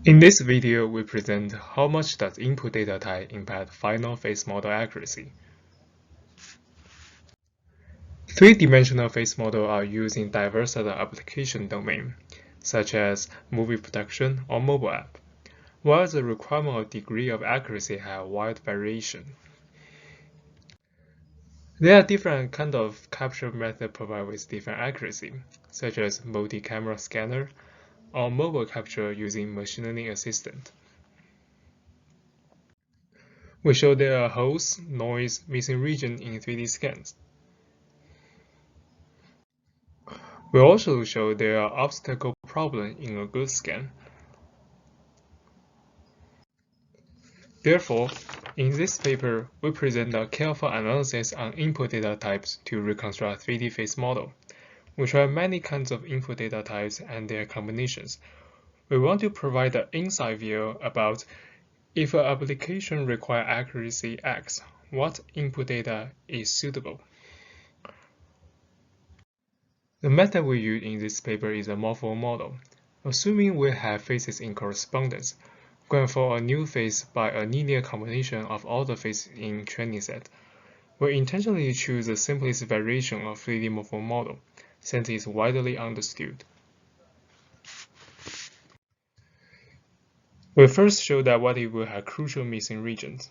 In this video, we present how much does input data type impact final face model accuracy. Three-dimensional face models are used in diverse other application domains, such as movie production or mobile app, while the requirement or degree of accuracy have wide variation. There are different kinds of capture methods provided with different accuracy, such as multi-camera scanner or mobile capture using machine learning assistant. We show there are holes, noise, missing region in 3D scans. We also show there are obstacle problems in a good scan. Therefore, in this paper, we present a careful analysis on input data types to reconstruct 3D face model. We try many kinds of input data types and their combinations. We want to provide an inside view about if an application requires accuracy X, what input data is suitable. The method we use in this paper is a morpho model. Assuming we have faces in correspondence, going for a new face by a linear combination of all the faces in training set. We intentionally choose the simplest variation of 3D morpho model, since it is widely understood. We first show that what if we have crucial missing regions,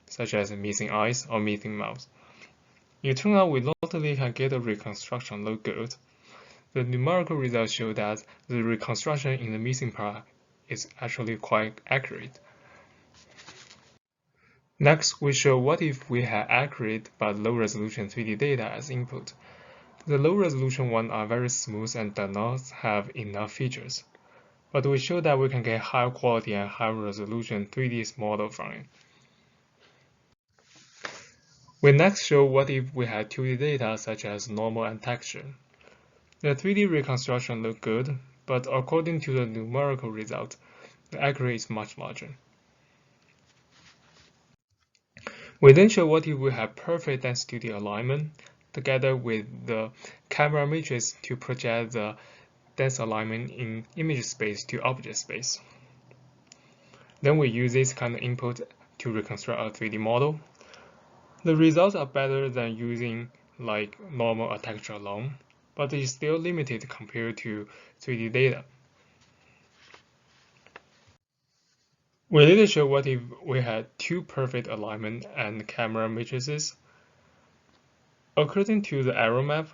such as missing eyes or missing mouth. It turns out we not only can get the reconstruction look good, the numerical results show that the reconstruction in the missing part is actually quite accurate. Next, we show what if we had accurate but low-resolution 3D data as input. The low-resolution ones are very smooth and do not have enough features, but we show that we can get high quality and high resolution 3D model from it. We next show what if we had 2D data such as normal and texture. The 3D reconstruction look good, but according to the numerical result, the accuracy is much larger. We then show what if we have perfect density alignment together with the camera matrix to project the dense alignment in image space to object space. Then we use this kind of input to reconstruct a 3D model. The results are better than using like normal or texture alone, but it is still limited compared to 3D data. We later show what if we had two perfect alignment and camera matrices. According to the arrow map,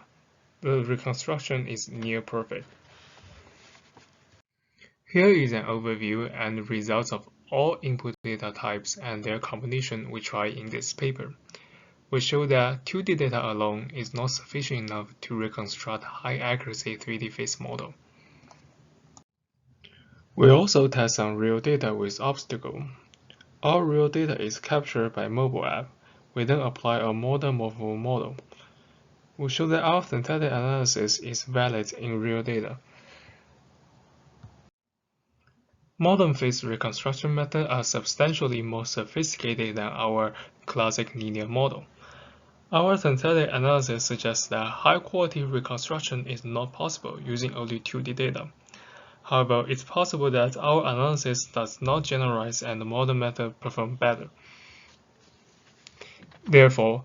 the reconstruction is near perfect. Here is an overview and results of all input data types and their combination we try in this paper. We show that 2D data alone is not sufficient enough to reconstruct high-accuracy 3D face model. We also test some real data with obstacle. Our real data is captured by mobile app. We then apply a modern morpho model. We show that our synthetic analysis is valid in real data. Modern face reconstruction methods are substantially more sophisticated than our classic linear model. Our synthetic analysis suggests that high-quality reconstruction is not possible using only 2D data. However, it's possible that our analysis does not generalize and the modern method performs better. Therefore,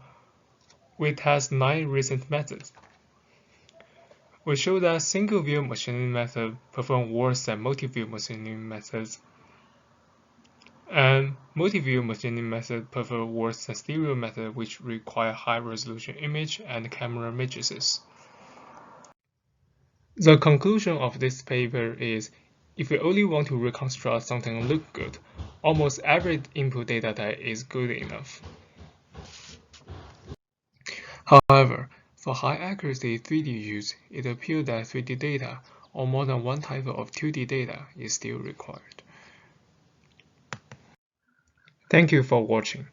we test 9 recent methods. We show that single-view machine learning methods perform worse than multi-view machine learning methods, and multi-view machine learning methods perform worse than stereo methods, which require high-resolution image and camera matrices. The conclusion of this paper is, if we only want to reconstruct something look good, almost every input data type is good enough. However, for high-accuracy 3D use, it appears that 3D data, or more than one type of 2D data, is still required. Thank you for watching.